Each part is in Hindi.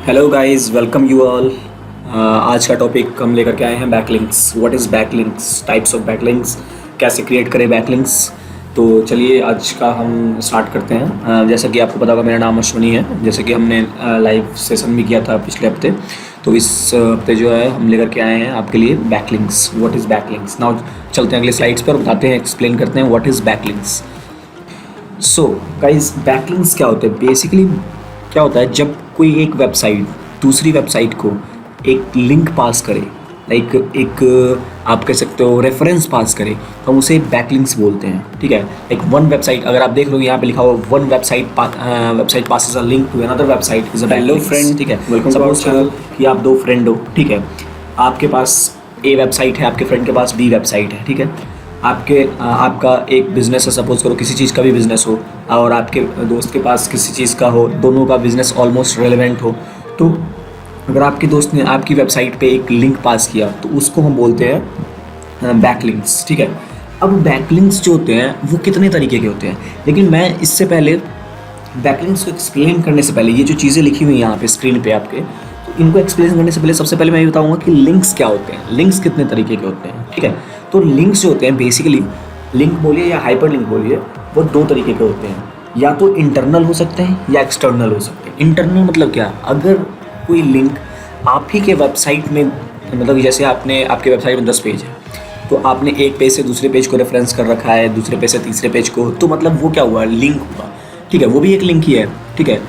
Hello guys, welcome you all. आज का टॉपिक हम लेकर के आए हैं backlinks. What is backlinks, types of backlinks, कैसे क्रिएट करें बैकलिंक्स। तो चलिए आज का हम स्टार्ट करते हैं। जैसा कि आपको पता होगा मेरा नाम अश्वनी है। जैसे कि हमने लाइव सेशन भी किया था पिछले हफ्ते, तो इस हफ्ते जो है हम लेकर के आए हैं आपके लिए backlinks. What is backlinks. Now चलते हैं अगले स्लाइड्स पर, बताते हैं, एक्सप्लेन करते हैं what is backlinks. So guys, backlinks क्या होते हैं बेसिकली। क्या होता है जब कोई एक वेबसाइट दूसरी वेबसाइट को एक लिंक पास करे, लाइक एक आप कह सकते हो रेफरेंस पास करे, तो हम उसे बैकलिंक्स बोलते हैं। ठीक है, लाइक वन वेबसाइट, अगर आप देख लो यहाँ पे लिखा हुआ one website passes a link to another website is a hello friend, ठीक है। Welcome to our suppose channel. कि आप दो फ्रेंड हो, ठीक है। आपके पास ए वेबसाइट है, आपके फ्रेंड के पास बी वेबसाइट है, ठीक है। आपका एक बिज़नेस है, सपोज करो किसी चीज़ का भी बिज़नेस हो, और आपके दोस्त के पास किसी चीज़ का हो, दोनों का बिज़नेस ऑलमोस्ट रेलेवेंट हो। तो अगर आपके दोस्त ने आपकी वेबसाइट पे एक लिंक पास किया तो उसको हम बोलते हैं बैकलिंक्स, ठीक है। अब बैकलिंक्स जो होते हैं वो कितने तरीके के होते हैं, लेकिन मैं इससे पहले बैकलिंक्स को एक्सप्लेन करने से पहले, ये जो चीज़ें लिखी हुई हैं यहाँ पे स्क्रीन पे आपके, तो इनको एक्सप्लेन करने से पहले सबसे पहले मैं ये बताऊंगा कि लिंक्स क्या होते हैं, लिंक्स कितने तरीके के होते हैं, ठीक है। तो लिंक्स जो होते हैं बेसिकली, लिंक बोलिए या हाइपर लिंक बोलिए, वो दो तरीके के होते हैं। या तो इंटरनल हो सकते हैं या एक्सटर्नल हो सकते हैं। इंटरनल मतलब क्या, अगर कोई लिंक आप ही के वेबसाइट में, मतलब जैसे आपके वेबसाइट में 10 पेज है, तो आपने एक पेज से दूसरे पेज को रेफरेंस कर रखा है, दूसरे पेज से तीसरे पेज को, तो मतलब वो क्या हुआ, लिंक हुआ, ठीक है। वो भी एक लिंक ही है, ठीक है।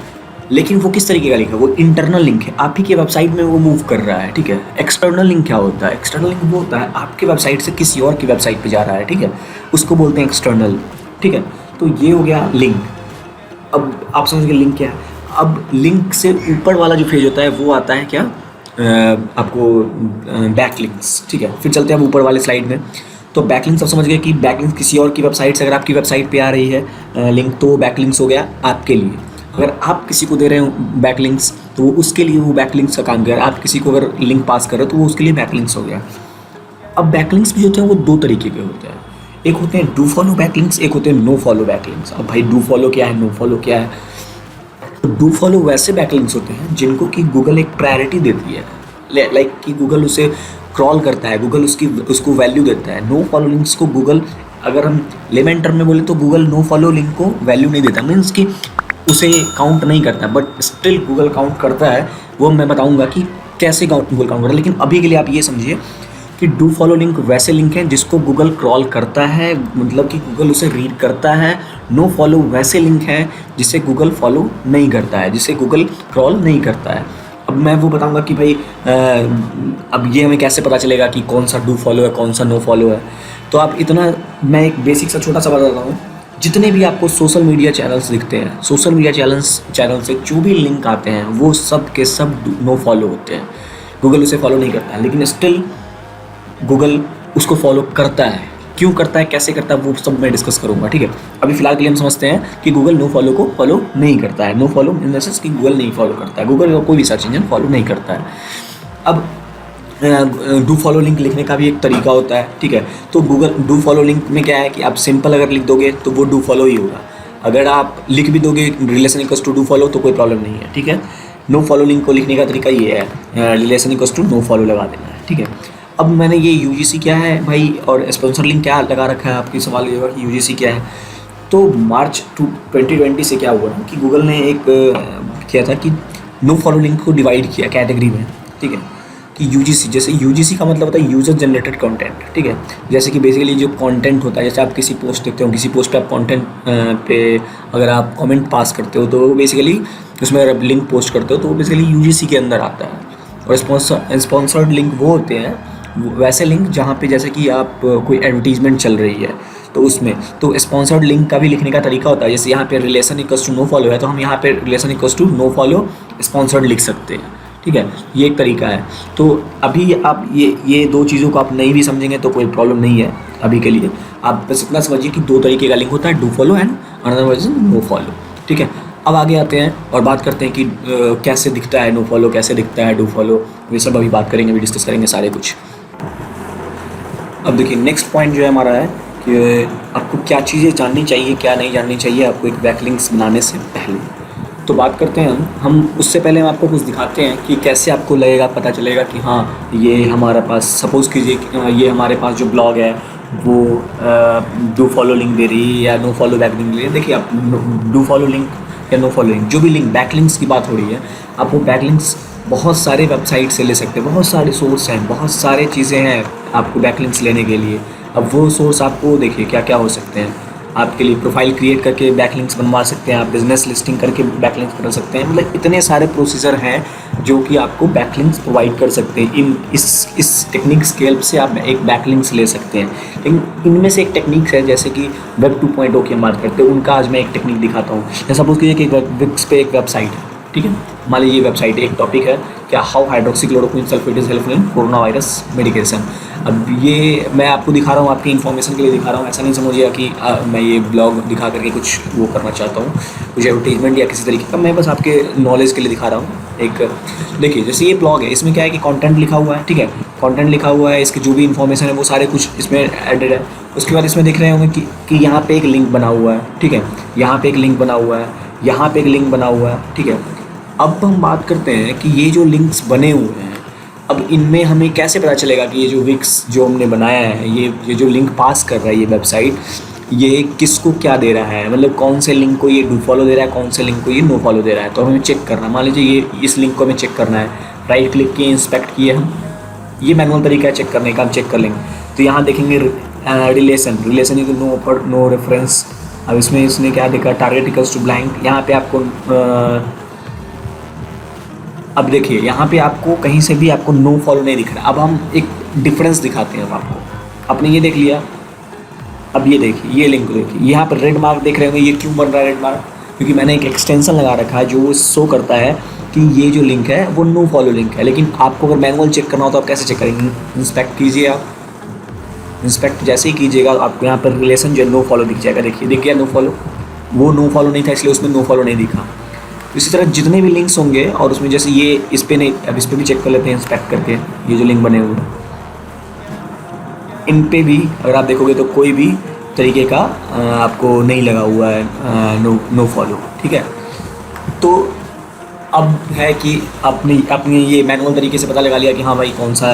लेकिन वो किस तरीके का लिंक है, वो इंटरनल लिंक है, आप ही के वेबसाइट में वो मूव कर रहा है, ठीक है। एक्सटर्नल लिंक क्या होता है, एक्सटर्नल लिंक वो होता है आपके वेबसाइट से किसी और की वेबसाइट पे जा रहा है, ठीक है। उसको बोलते हैं एक्सटर्नल, ठीक है। तो ये हो गया लिंक। अब आप समझ गए लिंक क्या है। अब लिंक से ऊपर वाला जो पेज होता है वो आता है क्या, आपको बैकलिंक्स, ठीक है। फिर चलते हैं अब ऊपर वाले स्लाइड में। तो बैकलिंक्स आप समझ गए कि बैकलिंक्स किसी और की वेबसाइट से अगर आपकी वेबसाइट पे आ रही है लिंक, तो बैकलिंक्स हो गया आपके लिए। अगर आप किसी को दे रहे हो बैकलिंक्स, तो वो उसके लिए वो बैकलिंक्स का काम कर रहा है। आप किसी को अगर लिंक पास कर रहे हो तो वो उसके लिए बैकलिंक्स हो गया। अब बैकलिंक्स भी होते हैं वो दो तरीके के होते हैं। एक होते हैं डू फॉलो बैकलिंक्स, एक होते हैं नो फॉलो बैकलिंक्स। अब भाई डू फॉलो क्या है, नो फॉलो क्या है। तो डू फॉलो वैसे बैकलिंक्स होते हैं जिनको कि गूगल एक प्रायोरिटी देती है, लाइक कि गूगल उसे क्रॉल करता है, गूगल उसको वैल्यू देता है। नो फॉलो लिंक्स को गूगल, अगर हम लेमन टर्म में बोले तो गूगल नो फॉलो लिंक को वैल्यू नहीं देता, मीन्स कि उसे काउंट नहीं करता, बट स्टिल गूगल काउंट करता है। वो मैं बताऊंगा कि कैसे गूगल काउंट करता है, लेकिन अभी के लिए आप ये समझिए कि डू फॉलो लिंक वैसे लिंक हैं जिसको गूगल क्रॉल करता है, मतलब कि गूगल उसे रीड करता है। नो फॉलो वैसे लिंक हैं जिसे गूगल फॉलो नहीं करता है, जिसे गूगल क्रॉल नहीं करता है। अब मैं वो बताऊंगा कि भाई अब ये हमें कैसे पता चलेगा कि कौन सा डू फॉलो है, कौन सा नो फॉलो है। तो आप इतना, मैं एक बेसिक सा छोटा सा बताता हूँ। जितने भी आपको सोशल मीडिया चैनल्स दिखते हैं, सोशल मीडिया चैनल से जो भी लिंक आते हैं वो सब के सब नो फॉलो होते हैं। गूगल उसे फॉलो नहीं करता है, लेकिन स्टिल गूगल उसको फॉलो करता है। क्यों करता है, कैसे करता है, वो सब मैं डिस्कस करूंगा, ठीक है। अभी फिलहाल के लिए हम समझते हैं कि गूगल नो फॉलो को फॉलो नहीं करता है। No follow in the sense कि गूगल नहीं फॉलो करता है, गूगल कोई भी सर्च इंजन फॉलो नहीं करता है। अब डू फॉलो लिंक लिखने का भी एक तरीका होता है, ठीक है। तो गूगल डू फॉलो लिंक में क्या है कि आप सिंपल अगर लिख दोगे तो वो डू फॉलो ही होगा। अगर आप लिख भी दोगे relation equals to do follow तो कोई प्रॉब्लम नहीं है, ठीक है। नो फॉलो लिंक को लिखने का तरीका ये है, relation equals to no follow लगा देना है, ठीक है। अब मैंने ये यूजीसी क्या है भाई और स्पॉन्सर लिंक क्या लगा रखा है, आपकी सवाल ये होगा कि यूजीसी क्या है। तो मार्च 2020 से क्या हुआ ना कि गूगल ने एक किया था कि नो फॉलो लिंक को डिवाइड किया कैटेगरी में, ठीक है। कि यूजीसी, जैसे यूजीसी का मतलब होता है यूजर जनरेटेड कंटेंट, ठीक है। जैसे कि बेसिकली जो कंटेंट होता है, जैसे आप किसी पोस्ट देखते हो, किसी पोस्ट पे आप कंटेंट पे अगर आप कमेंट पास करते हो तो बेसिकली उसमें अगर आप लिंक पोस्ट करते हो तो वो बेसिकली यूजीसी के अंदर आता है। और स्पॉन्सर्ड लिंक वो होते हैं, वैसे लिंक जहाँ पे जैसे कि आप कोई एडवर्टीजमेंट चल रही है तो उसमें, तो स्पॉन्सर्ड लिंक का भी लिखने का तरीका होता है। जैसे यहाँ पे relation equals to no follow है तो हम यहाँ पे relation equals to no follow sponsored लिख सकते हैं, ठीक है। ये एक तरीका है। तो अभी आप ये दो चीज़ों को आप नहीं भी समझेंगे तो कोई प्रॉब्लम नहीं है अभी के लिए। आप बस इतना समझिए कि दो तरीके का लिंक होता है, do follow and another version no follow, ठीक है। अब आगे आते हैं और बात करते हैं कि कैसे दिखता है नो फॉलो, कैसे दिखता है डू फॉलो। ये सब अभी बात करेंगे, अभी डिस्कस करेंगे सारे कुछ। अब देखिए नेक्स्ट पॉइंट जो है हमारा है कि आपको क्या चीज़ें जाननी चाहिए, क्या नहीं जाननी चाहिए आपको एक बैकलिंक्स बनाने से पहले। तो बात करते हैं हम उससे पहले हम आपको कुछ दिखाते हैं कि कैसे आपको लगेगा, पता चलेगा कि हाँ ये हमारे पास, सपोज़ कीजिए ये हमारे पास जो ब्लॉग है वो डू फॉलो लिंक दे रही है या नो फॉलो बैक लिंक दे रही है। देखिए आप डू फॉलो लिंक या नो फॉलो लिंक, जो भी लिंक, बैक लिंक्स की बात हो रही है, आप वो बैक लिंक्स बहुत सारे वेबसाइट से ले सकते हैं, बहुत सारे सोर्स हैं, बहुत सारे चीज़ें हैं आपको बैक लिंक्स लेने के लिए। अब वो सोर्स आपको देखिए क्या क्या हो सकते हैं। आपके लिए प्रोफाइल क्रिएट करके बैकलिंक्स बनवा सकते हैं, आप बिजनेस लिस्टिंग करके बैकलिंक्स कर सकते हैं। मतलब इतने सारे प्रोसीजर हैं जो कि आपको बैकलिंक्स प्रोवाइड कर सकते हैं। इस टेक्निक्स की हेल्प से आप एक बैकलिंक्स ले सकते हैं। लेकिन इनमें से एक टेक्निक्स है, जैसे कि वेब 2.0 की हम बात करते हैं, उनका आज मैं एक टेक्निक दिखाता हूँ। जैसे सपोज कीजिए कि विक्स पे एक वेबसाइट है, ठीक है, मान लीजिए ये वेबसाइट एक टॉपिक है क्या, how hydroxychloroquine sulphate is helpful in corona virus medication. अब ये मैं आपको दिखा रहा हूँ, आपकी इन्फॉर्मेशन के लिए दिखा रहा हूँ। ऐसा नहीं समझिएगा कि मैं ये ब्लॉग दिखा करके कुछ वो करना चाहता हूँ, कुछ एडवर्टीजमेंट या किसी तरीके का। मैं बस आपके नॉलेज के लिए दिखा रहा हूँ। एक देखिए जैसे ये ब्लॉग है, इसमें क्या है कि कंटेंट लिखा हुआ है, ठीक है, कंटेंट लिखा हुआ है, इसकी जो भी इन्फॉर्मेशन है वो सारे कुछ इसमें एडेड है। उसके बाद इसमें देख रहे होंगे कि यहाँ पे एक लिंक बना हुआ है, ठीक है, यहाँ पे एक लिंक बना हुआ है, यहाँ पे एक लिंक बना हुआ है, ठीक है। अब हम बात करते हैं कि ये जो लिंक्स बने हुए हैं, अब इनमें हमें कैसे पता चलेगा कि ये जो विक्स जो हमने बनाया है, ये जो लिंक पास कर रहा है ये वेबसाइट, ये किसको क्या दे रहा है, मतलब कौन से लिंक को ये डू फॉलो दे रहा है, कौन से लिंक को ये नो फॉलो दे रहा है। तो हमें चेक करना, मान लीजिए ये इस लिंक को हमें चेक करना है, राइट क्लिक किए, इंस्पेक्ट किए हम, ये मैनुअल तरीका है चेक करने का, हम चेक कर लेंगे। तो यहाँ देखेंगे रिलेशन इज नो रेफरेंस। अब इसमें इसने क्या देखा, टारगेट इक्वल्स टू ब्लैंक। यहाँ पे आपको अब देखिए यहाँ पे आपको कहीं से भी आपको नो फॉलो नहीं दिख रहा। अब हम एक डिफरेंस दिखाते हैं अब आपको। आपने ये देख लिया, अब ये देखिए ये लिंक देखिए, यहाँ पर रेड मार्क देख रहे होंगे, ये क्यों बन रहा है रेड मार्क, क्योंकि मैंने एक एक्सटेंशन लगा रखा है जो शो करता है कि ये जो लिंक है वो नो फॉलो लिंक है। लेकिन आपको अगर मैनुअल चेक करना हो तो आप कैसे चेक करेंगे, इंस्पेक्ट कीजिए आप, इंस्पेक्ट जैसे ही कीजिएगा आपको यहाँ पर रिलेशन जो नो फॉलो दिख जाएगा। देखिए दिख गया नो फॉलो, वो नो फॉलो नहीं था इसलिए उसमें नो फॉलो नहीं दिखा। इसी तरह जितने भी लिंक्स होंगे और उसमें जैसे ये इस पर नहीं, अब इस पर भी चेक कर लेते हैं इंस्पेक्ट करके, ये जो लिंक बने हुए हैं इन पे भी अगर आप देखोगे तो कोई भी तरीके का आपको नहीं लगा हुआ है नो फॉलो, ठीक है। तो अब है कि अपनी ये मैनुअल तरीके से पता लगा लिया कि हाँ भाई कौन सा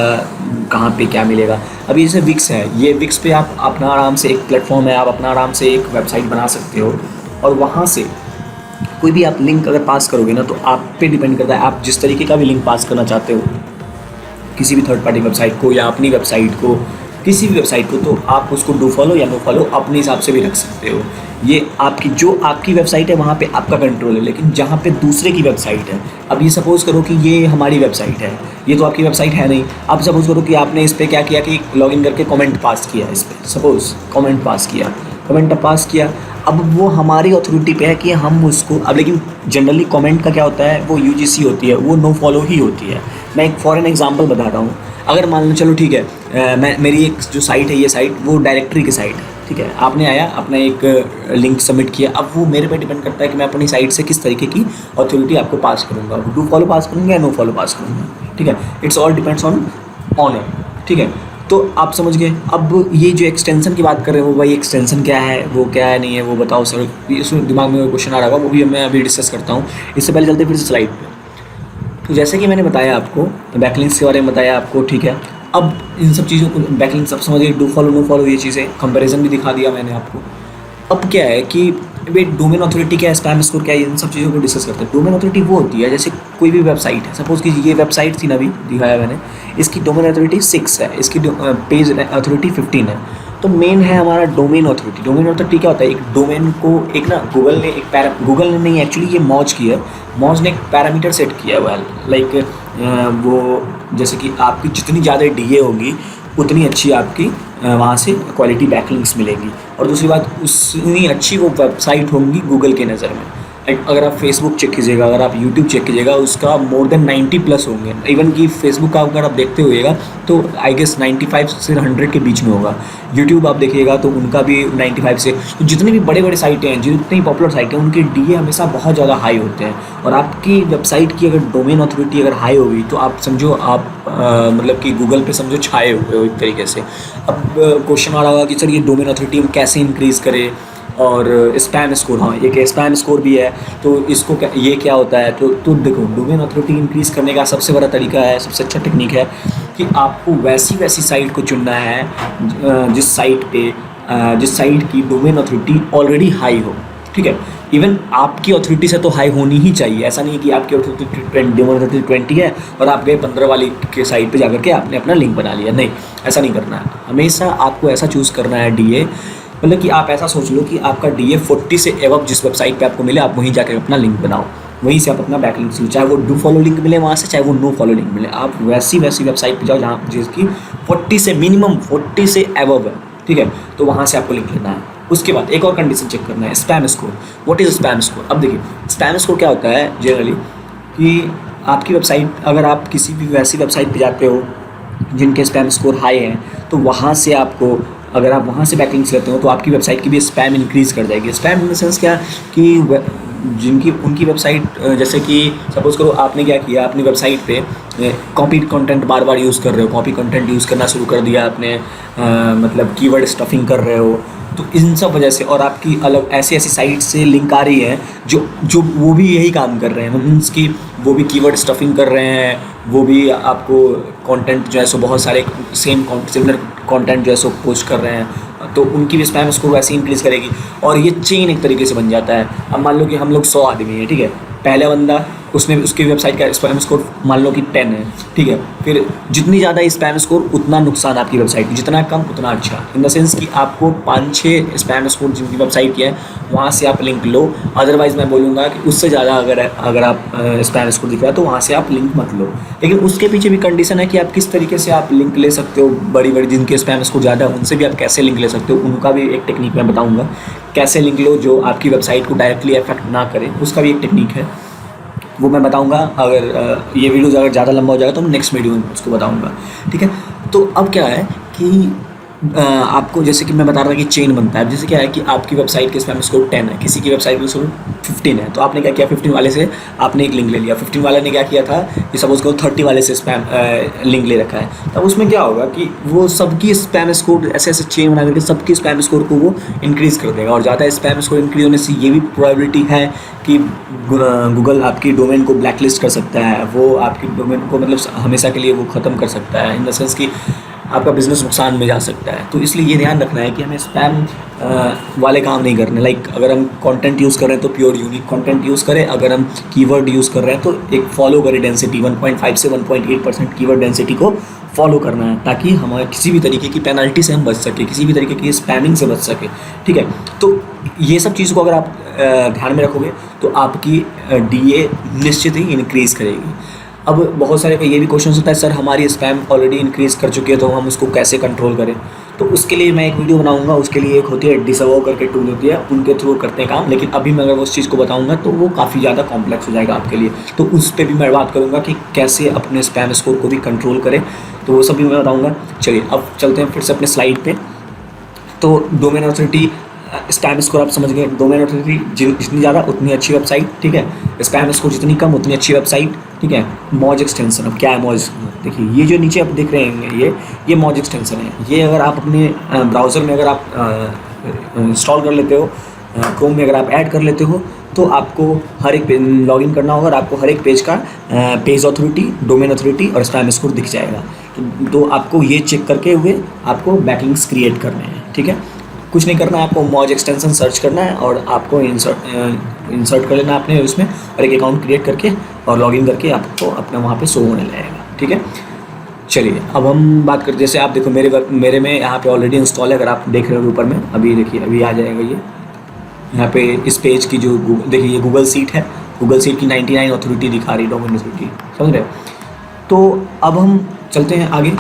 कहाँ पे क्या मिलेगा। अभी जैसे विक्स है, ये विक्स पे आप अपना आराम से, एक प्लेटफॉर्म है, आप अपना आराम से एक वेबसाइट बना सकते हो और वहाँ से कोई भी आप लिंक अगर पास करोगे ना तो आप पे डिपेंड करता है आप जिस तरीके का भी लिंक पास करना चाहते हो किसी भी थर्ड पार्टी वेबसाइट को या अपनी वेबसाइट को, किसी भी वेबसाइट को, तो आप उसको डू फॉलो या नो फॉलो अपने हिसाब से भी रख सकते हो। ये आपकी जो आपकी वेबसाइट है वहाँ पे आपका कंट्रोल है। लेकिन जहाँ पे दूसरे की वेबसाइट है, अब ये सपोज़ करो कि ये हमारी वेबसाइट है, ये तो आपकी वेबसाइट है नहीं। आप सपोज़ करो कि आपने इस पर क्या किया कि लॉगिन करके कमेंट पास किया, इस पर सपोज़ कमेंट पास किया, अब वो हमारी अथॉरिटी पे है कि हम उसको, अब लेकिन जनरली कमेंट का क्या होता है, वो यूजीसी होती है, वो नो फॉलो ही होती है। मैं एक फॉर एन एग्जांपल बता रहा हूँ। अगर मान लो चलो ठीक है, मेरी एक जो साइट है, ये साइट वो डायरेक्टरी की साइट है, ठीक है, आपने आया अपना एक लिंक सबमिट किया, अब वो मेरे पे डिपेंड करता है कि मैं अपनी साइट से किस तरीके की अथॉरिटी आपको पास करूँगा, डू फॉलो पास करूँगा या नो फॉलो पास करूँगा, ठीक है। It's all depends on owner, ठीक है। तो आप समझ गए। अब ये जो एक्सटेंशन की बात कर रहे हो भाई, एक्सटेंशन क्या है, वो क्या है नहीं है, वो बताओ सर। इसमें दिमाग में क्वेश्चन आ रहा होगा, वो भी मैं अभी डिस्कस करता हूँ। इससे पहले चलते फिर से स्लाइड पे। तो जैसे कि मैंने बताया आपको, बैकलिंक्स के बारे में बताया आपको, ठीक है। अब इन सब चीज़ों को बैकलिंक्स सब समझिए, डू फॉलो नो फॉलो ये चीज़ें, कंपैरिजन भी दिखा दिया मैंने आपको। अब क्या है कि भाई डोमेन अथॉरिटी क्या है, स्पैम स्कोर क्या है, इन सब चीज़ों को डिस्कस करते हैं। डोमेन अथॉरिटी वो होती है जैसे कोई भी वेबसाइट है, सपोज़ कि ये वेबसाइट थी ना, अभी दिखाया मैंने, इसकी डोमेन अथॉरिटी 6 है, इसकी पेज अथॉरिटी 15 है। तो मेन है हमारा डोमेन अथॉरिटी। डोमेन अथॉरिटी क्या होता है, एक डोमेन को एक ना गूगल ने नहीं, एक्चुअली ये मौज की है, मौज ने एक पैरामीटर सेट किया हुआ है, लाइक वो जैसे कि आपकी जितनी ज़्यादा डीए होगी उतनी अच्छी आपकी वहाँ से क्वालिटी बैकलिंक्स मिलेगी। और दूसरी बात, उतनी अच्छी वो वेबसाइट होंगी गूगल के नज़र में। अगर आप फेसबुक चेक कीजिएगा, अगर आप यूट्यूब चेक कीजिएगा, उसका मोर देन 90+ होंगे। इवन कि फेसबुक का अगर आप देखते होइएगा तो आई गेस 95 से 100 के बीच में होगा। यूट्यूब आप देखिएगा तो उनका भी 95 से, तो जितनी भी बड़े बड़े साइटें हैं, जितनी पॉपुलर साइटें हैं, उनके डीए हमेशा बहुत ज़्यादा हाई होते हैं। और आपकी वेबसाइट की अगर डोमेन अथॉरिटी अगर हाई होगी तो आप समझो आप मतलब कि गूगल पे समझो छाए हुए हो एक तरीके से। अब क्वेश्चन आ रहा होगा कि सर ये डोमेन अथॉरिटी हम कैसे इंक्रीज़ करें, और स्पैम स्कोर, हाँ एक स्पैम स्कोर भी है। तो इसको क्या, ये क्या होता है, तो देखो डोमेन अथॉरिटी इंक्रीज़ करने का सबसे बड़ा तरीका है, सबसे अच्छा टेक्निक है कि आपको वैसी वैसी साइट को चुनना है जिस साइट की डोमेन अथॉरिटी ऑलरेडी हाई हो, ठीक है। इवन आपकी अथॉरिटी से तो हाई होनी ही चाहिए, ऐसा नहीं है कि आपकी अथॉरिटी डोमेन अथॉरिटी 20 है और आप गए 15 वाली के साइट पे जाकर के आपने अपना लिंक बना लिया, नहीं ऐसा नहीं करना है। हमेशा आपको ऐसा चूज़ करना है डीए, मतलब कि आप ऐसा सोच लो कि आपका डीए 40 से एबव जिस वेबसाइट पे आपको मिले आप वहीं जाकर अपना लिंक बनाओ, वहीं से आप अपना बैकलिंक लो, चाहे वो डू फॉलो लिंक मिले वहाँ से, चाहे वो नो फॉलो लिंक मिले, आप वैसी वेबसाइट पे जाओ जहाँ जिसकी 40 से मिनिमम 40 से एबव है, ठीक है। तो वहाँ से आपको लिंक लेना है। उसके बाद एक और कंडीशन चेक करना है, spam score. What is spam score? अब देखिए स्पैम स्कोर क्या होता है जनरली कि आपकी वेबसाइट, अगर आप किसी भी वैसी वेबसाइट पे जाते हो जिनके स्पैम स्कोर हाई हैं, तो वहाँ से आपको, अगर आप वहाँ से बैकलिंक्स लेते हो तो आपकी वेबसाइट की भी स्पैम इंक्रीज़ कर जाएगी। स्पैम इन द सेंस क्या कि जिनकी उनकी वेबसाइट, जैसे कि सपोज़ करो आपने क्या किया, अपनी वेबसाइट पे कॉपी कंटेंट बार बार यूज़ कर रहे हो, कॉपी कंटेंट यूज़ करना शुरू कर दिया आपने, मतलब कीवर्ड स्टफिंग कर रहे हो, तो इन सब वजह से, और आपकी अलग ऐसी ऐसी साइट से लिंक आ रही है जो जो वो भी यही काम कर रहे हैं, मीन्स कि वो भी कीवर्ड स्टफिंग कर रहे हैं, वो भी आपको कंटेंट जो है सो बहुत सारे सिमिलर कंटेंट जो है सो पोस्ट कर रहे हैं, तो उनकी भी स्पैम स्कोर वैसे इंक्रीज़ करेगी और ये चेन एक तरीके से बन जाता है। अब मान लो कि हम लोग 100 आदमी हैं, ठीक है, पहला बंदा उसने उसकी वेबसाइट का स्पैम स्कोर मान लो कि 10 है, ठीक है, फिर जितनी ज़्यादा स्पैम स्कोर उतना नुकसान आपकी वेबसाइट की, जितना कम उतना अच्छा, इन द सेंस कि आपको 5-6 स्पैम स्कोर जिनकी वेबसाइट की है वहाँ से आप लिंक लो। अदरवाइज़ मैं बोलूँगा कि उससे ज़्यादा अगर आप स्पैम स्कोर दिख रहा है तो वहाँ से आप लिंक मत लो। लेकिन उसके पीछे भी कंडीशन है कि आप किस तरीके से आप लिंक ले सकते हो। बड़ी बड़ी जिनके स्पैम स्कोर ज़्यादा है उनसे भी आप कैसे लिंक ले सकते हो, उनका भी एक टेक्निक मैं बताऊँगा, कैसे लिंक लो जो आपकी वेबसाइट को डायरेक्टली अफेक्ट ना करे, उसका भी एक टेक्निक है, वो मैं बताऊंगा। अगर ये वीडियो अगर ज़्यादा लंबा हो जाएगा तो मैं नेक्स्ट वीडियो में उसको बताऊंगा, ठीक है। तो अब क्या है कि आपको, जैसे कि मैं बता रहा था कि चेन बनता है। जैसे क्या है कि आपकी वेबसाइट के स्पैम स्कोर 10 है, किसी की वेबसाइट के स्कोर 15 है, तो आपने क्या किया, 15 वाले से आपने एक लिंक ले लिया। 15 वाले ने क्या किया था कि सपोज़ करो 30 वाले से स्पैम लिंक ले रखा है, तब उसमें क्या होगा कि वो सबकी स्पैम स्कोर ऐसे ऐसे चेन बना करके सबकी स्पैम स्कोर को वो इंक्रीज़ कर देगा, और ज़्यादा स्पैम स्कोर इंक्रीज़ होने से ये भी प्रोबेबिलिटी है कि गूगल आपकी डोमेन को ब्लैकलिस्ट कर सकता है, वो आपकी डोमेन को मतलब हमेशा के लिए वो ख़त्म कर सकता है, इन द सेंस कि आपका बिज़नेस नुकसान में जा सकता है। तो इसलिए ये ध्यान रखना है कि हमें स्पैम वाले काम नहीं करने। लाइक अगर हम कंटेंट यूज़ कर रहे हैं तो प्योर यूनिक कंटेंट यूज़ करें, अगर हम कीवर्ड यूज़ कर रहे हैं तो एक फॉलो करें डेंसिटी 1.5 से 1.8% कीवर्ड डेंसिटी को फॉलो करना है, ताकि हमारे किसी भी तरीके की पेनल्टी से हम बच सके, किसी भी तरीके की स्पैमिंग से बच सके, ठीक है। तो ये सब चीज़ को अगर आप ध्यान में रखोगे तो आपकी डीए निश्चित ही इंक्रीज़ करेगी। अब बहुत सारे का ये भी क्वेश्चन होता है, सर हमारी स्पैम ऑलरेडी इंक्रीज़ कर चुकी है तो हम उसको कैसे कंट्रोल करें। तो उसके लिए मैं एक वीडियो बनाऊंगा, उसके लिए एक होती है डिसअवो करके टूल होती है, उनके थ्रू करते हैं काम। लेकिन अभी मैं अगर उस चीज़ को बताऊंगा तो वो काफ़ी ज़्यादा कॉम्प्लेक्स हो जाएगा आपके लिए, तो उस पर भी मैं बात करूँगा कि कैसे अपने स्पैम स्कोर को भी कंट्रोल करें, तो वो सब भी मैं बताऊँगा। चलिए अब चलते हैं फिर से अपने स्लाइड पर। तो डोमेन अथॉरिटी, स्पैम स्कोर आप समझ गए, डोमेन अथॉरिटी जितनी ज़्यादा उतनी अच्छी वेबसाइट, ठीक है, स्पैम स्कोर जितनी कम उतनी अच्छी वेबसाइट, ठीक है। मॉज एक्सटेंशन, अब क्या है मॉज, देखिए ये जो नीचे आप देख रहे हैं ये मॉज एक्सटेंशन है। ये अगर आप अपने ब्राउज़र में अगर आप इंस्टॉल कर लेते हो, क्रोम में अगर आप ऐड कर लेते हो, तो आपको हर एक लॉगिन करना होगा और आपको हर एक पेज का पेज अथॉरिटी, डोमेन अथॉरिटी और स्पैम स्कोर दिख जाएगा। तो आपको ये चेक करके हुए आपको बैकलिंक्स क्रिएट करने हैं, ठीक है। कुछ नहीं करना है, आपको मॉज एक्सटेंशन सर्च करना है और आपको इंसर्ट कर लेना है अपने उसमें, और एक अकाउंट क्रिएट करके और लॉगिन करके आपको अपना वहाँ पे शो होने लगेगा, ठीक है। चलिए अब हम बात करते, जैसे आप देखो मेरे में यहाँ पे ऑलरेडी इंस्टॉल है। अगर आप देख रहे हो ऊपर में, अभी देखिए अभी आ जाएगा ये यहाँ पे इस पेज की जो देखिए ये गूगल सीट है, गूगल सीट की 99 अथॉरिटी दिखा रही है, डोमेन अथॉरिटी, समझ रहे हो। तो अब हम चलते हैं आगे,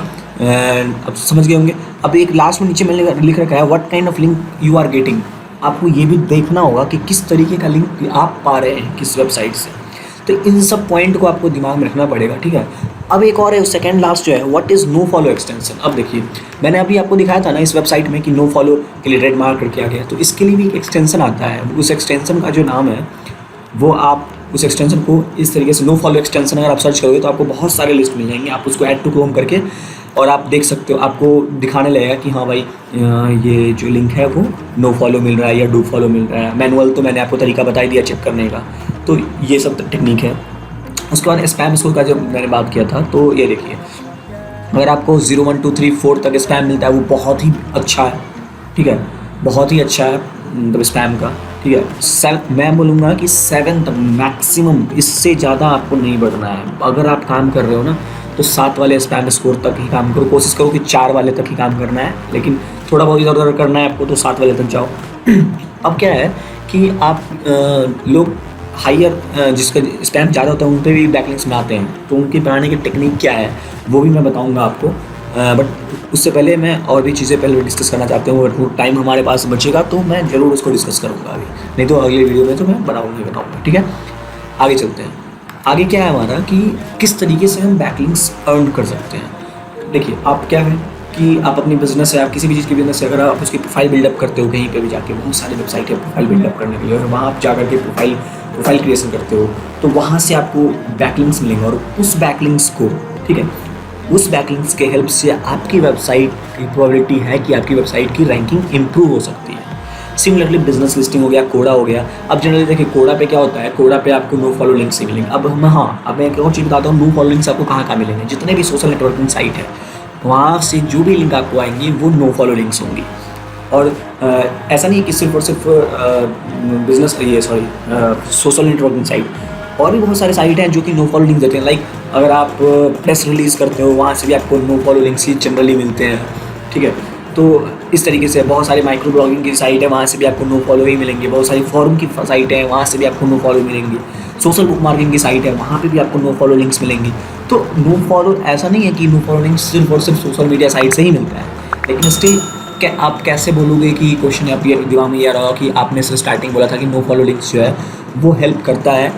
अब समझ गए होंगे। अब एक लास्ट में नीचे मैंने लिख रखा है what kind of link you are getting. आपको ये भी देखना होगा कि किस तरीके का लिंक आप पा रहे हैं किस वेबसाइट से। तो इन सब पॉइंट को आपको दिमाग में रखना पड़ेगा, ठीक है। अब एक और है सेकंड लास्ट जो है, what is no follow extension. अब देखिए मैंने अभी आपको दिखाया था ना इस वेबसाइट में कि नो फॉलो के लिए रेड मार्क किया गया, तो इसके लिए भी एक एक्सटेंशन आता है। उस एक्सटेंशन का जो नाम है वो, आप उस एक्सटेंशन को इस तरीके से नो फॉलो एक्सटेंशन अगर आप सर्च करोगे तो आपको बहुत सारे लिस्ट मिल जाएंगे। आप उसको ऐड टू क्रोम करके और आप देख सकते हो, आपको दिखाने लगेगा कि हाँ भाई ये जो लिंक है वो नो फॉलो मिल रहा है या डू फॉलो मिल रहा है। मैनुअल तो मैंने आपको तरीका बता ही दिया चेक करने का, तो ये सब टेक्निक है। उसके बाद स्पैम स्कोर का जब मैंने बात किया था, तो ये देखिए, अगर आपको 0 1 2 3 4 तक स्पैम मिलता है वो बहुत ही अच्छा है, ठीक है, बहुत ही अच्छा है मतलब स्पैम का, ठीक है। मैं बोलूँगा कि 7 तक मैक्सिमम, इससे ज़्यादा आपको नहीं बढ़ना है। अगर आप काम कर रहे हो ना तो 7 वाले स्पैम स्कोर तक ही काम करो, कोशिश करो कि 4 वाले तक ही काम करना है, लेकिन थोड़ा बहुत इधर उधर करना है आपको तो 7 वाले तक जाओ। अब क्या है कि आप लोग हायर जिसका स्पैम ज़्यादा होता है उन पर भी बैकलिंक्स बनाते हैं, तो उनके बनाने की टेक्निक क्या है वो भी मैं बताऊँगा आपको। बट उससे पहले मैं और भी चीज़ें पहले डिस्कस करना चाहते हूँ, और वो टाइम हमारे पास बचेगा तो मैं ज़रूर उसको डिस्कस करूँगा अभी, नहीं तो अगले वीडियो में तो मैं बताऊँगा, ठीक है। आगे चलते हैं। आगे क्या है हमारा कि किस तरीके से हम बैकलिंक्स अर्न कर सकते हैं। देखिए, आप क्या है कि आप अपनी बिजनेस है, आप किसी भी चीज़ की बिजनेस है, अगर आप उसकी प्रोफाइल बिल्डअप करते हो कहीं पे भी जाके, बहुत सारी वेबसाइट है प्रोफाइल बिल्डअप करने के लिए, और वहाँ आप जाकर के प्रोफाइल क्रिएशन करते हो, तो वहाँ से आपको बैकलिंक्स मिलेंगे, और उस बैकलिंक्स को, ठीक है, उस बैकलिंक्स के हेल्प से आपकी वेबसाइट की प्रोबेबिलिटी है कि आपकी वेबसाइट की रैंकिंग इंप्रूव हो सकती है। सिमिलरली बिजनेस लिस्टिंग हो गया, कोडा हो गया। अब जनरली देखिए कोडा पे क्या होता है, कोडा पे आपको नो फॉलो लिंक्स ही मिलेंगे। अब मैं एक और चीज़ बताता हूँ, नो फॉलो लिंक्स आपको कहाँ कहाँ मिलेंगे। जितने भी सोशल नेटवर्किंग साइट है वहाँ से जो भी लिंक आपको आएंगी वो नो फॉलो लिंक्स होंगी। और ऐसा नहीं है कि सिर्फ और सिर्फ बिजनेस सोशल नेटवर्किंग साइट, और भी बहुत सारे साइट हैं जो कि नो फॉलो लिंक देते हैं। लाइक अगर आप प्रेस रिलीज़ करते हो वहाँ से भी आपको नो फॉलो लिंक्स ही जनरली मिलते हैं, ठीक है। तो इस तरीके से बहुत सारी माइक्रो ब्लॉगिंग की साइट है, वहाँ से भी आपको नो फॉलो ही मिलेंगे। बहुत सारी फॉरम की साइट है, वहाँ से भी आपको नो फॉलो मिलेंगी। सोशल बुक मार्किंग की साइट है, वहाँ पे भी आपको नो फॉलो लिंक्स मिलेंगी। तो नो फॉलो ऐसा नहीं है कि नो फॉलो लिंक्स सिर्फ और सिर्फ सोशल मीडिया साइट से ही मिलता है, लेकिन स्टिल आप कैसे बोलोगे कि क्वेश्चन आप ये दिमाग में ये रहा कि आपने से स्टार्टिंग बोला था कि नो फॉलो लिंक्स जो है वो हेल्प करता है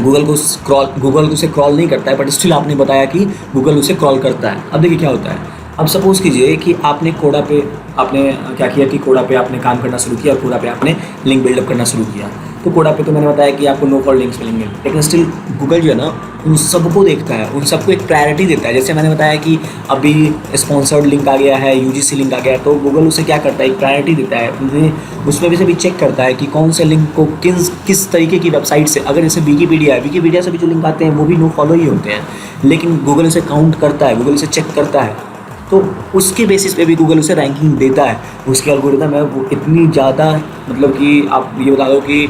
गूगल उसे क्रॉल नहीं करता है, बट स्टिल आपने बताया कि गूगल उसे क्रॉल करता है। अब देखिए क्या होता है, अब सपोज़ कीजिए कि आपने कोडा पे आपने क्या किया कि कोडा पे आपने काम करना शुरू किया और कोडा पे आपने लिंक बिल्डअप करना शुरू किया। तो कोडा पे तो मैंने बताया कि आपको नो फॉलो लिंक्स मिलेंगे, लेकिन स्टिल गूगल जो है ना उन सबको देखता है, उन सबको एक प्रायोरिटी देता है। जैसे मैंने बताया कि अभी स्पॉन्सर्ड लिंक आ गया है, यूजीसी लिंक आ गया है, तो गूगल उसे क्या करता है, एक प्रायोरिटी देता है उन्हें। उसमें भी से भी चेक करता है कि कौन से लिंक को किस तरीके की वेबसाइट से, अगर जैसे विकीपीडिया से भी जो लिंक आते हैं वो भी नो फॉलो ही होते हैं, लेकिन गूगल उसे काउंट करता है, गूगल उसे चेक करता है, तो उसके बेसिस पे भी गूगल उसे रैंकिंग देता है। उसकी एल्गोरिथम है वो इतनी ज़्यादा, मतलब कि आप ये बता दो कि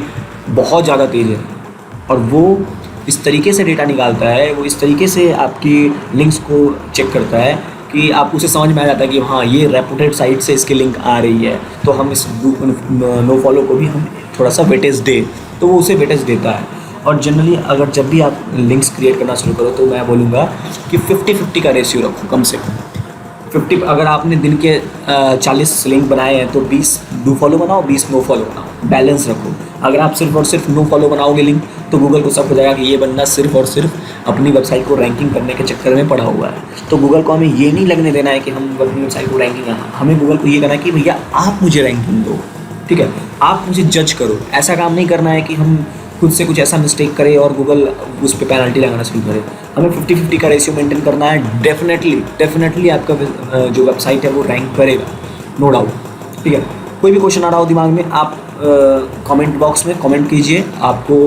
बहुत ज़्यादा तेज़ है, और वो इस तरीके से डेटा निकालता है, वो इस तरीके से आपकी लिंक्स को चेक करता है कि आप उसे समझ में आ जाता है कि हाँ ये रेपुटेड साइट से इसकी लिंक आ रही है, तो हम इस नो फॉलो को भी हम थोड़ा सा वेटेज दे, तो वो उसे वेटेज देता है। और जनरली अगर जब भी आप लिंक्स क्रिएट करना शुरू करो तो मैं बोलूँगा कि 50-50 का रेशियो रखो कम से कम। 50, अगर आपने दिन के 40 लिंक बनाए हैं तो 20 डू फॉलो बनाओ, 20 नो फॉलो बनाओ, बैलेंस रखो। अगर आप सिर्फ और सिर्फ नो फॉलो बनाओगे लिंक तो गूगल को सब हो जाएगा कि ये बंदा सिर्फ और सिर्फ अपनी वेबसाइट को रैंकिंग करने के चक्कर में पड़ा हुआ है। तो गूगल को हमें ये नहीं लगने देना है कि हम अपनी वेबसाइट को रैंकिंग, हमें गूगल को ये करना है कि भैया आप मुझे रैंकिंग दो, ठीक है, आप मुझे जज करो। ऐसा काम नहीं करना है कि हम खुद से कुछ ऐसा मिस्टेक करें और गूगल उस पर पेनल्टी लगाना शुरू करे। हमें 50-50 का रेशियो मेंटेन करना है। डेफिनेटली आपका जो वेबसाइट है वो रैंक करेगा, नो डाउट, ठीक है। कोई भी क्वेश्चन आ रहा हो दिमाग में, आप कमेंट बॉक्स में कमेंट कीजिए। आपको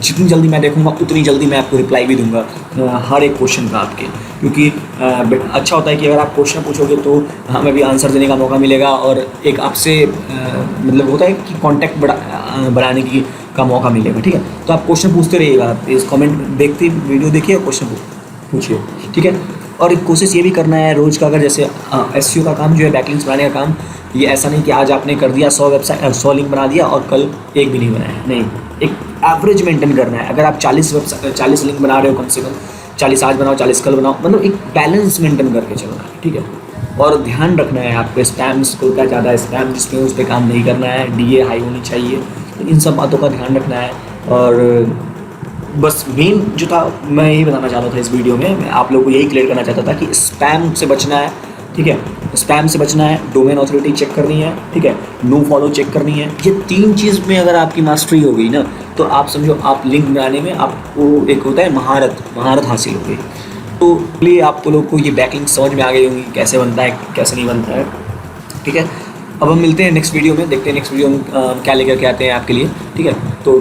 जितनी जल्दी मैं देखूंगा उतनी जल्दी मैं आपको रिप्लाई भी दूंगा हर एक क्वेश्चन का आपके, क्योंकि अच्छा होता है कि अगर आप क्वेश्चन पूछोगे तो हमें भी आंसर देने का मौका मिलेगा, और एक आपसे मतलब होता है कि कॉन्टैक्ट बढ़ाने की का मौका मिलेगा, ठीक है। तो आप क्वेश्चन पूछते रहिएगा, इस कमेंट देखते वीडियो देखिए और क्वेश्चन पूछिए, ठीक है। और एक कोशिश ये भी करना है रोज़ का, अगर जैसे एसईओ का काम जो है, बैकलिंक्स बनाने का काम, ये ऐसा नहीं कि आज आपने कर दिया 100 लिंक बना दिया और कल एक भी नहीं बनाया, नहीं, एक एवरेज मेंटेन करना है। अगर आप 40 लिंक बना रहे हो, कम से कम 40 आज बनाओ 40 कल बनाओ, मतलब एक बैलेंस मेंटेन करके चलना है, ठीक है। और ध्यान रखना है आपको स्पैम्स को, क्या ज़्यादा स्पैम जिसमें उस पर काम नहीं करना है, डीए हाई होनी चाहिए, इन सब बातों का ध्यान रखना है। और बस मेन जो था मैं यही बताना चाहता था इस वीडियो में, मैं आप लोगों को यही क्लियर करना चाहता था कि स्पैम से बचना है, ठीक है, स्पैम से बचना है, डोमेन ऑथोरिटी चेक करनी है, ठीक है, नो फॉलो चेक करनी है। ये 3 चीज़ में अगर आपकी मास्टरी हो गई ना, तो आप समझो आप लिंक बनाने में आपको एक होता है महारत हासिल हो गई। तो लिए आपको लोग को ये बैकलिंक समझ में आ गई होंगी कैसे बनता है कैसे नहीं बनता है, ठीक है। अब हम मिलते हैं नेक्स्ट वीडियो में, देखते हैं नेक्स्ट वीडियो में क्या लेकर के आते हैं आपके लिए, ठीक है। तो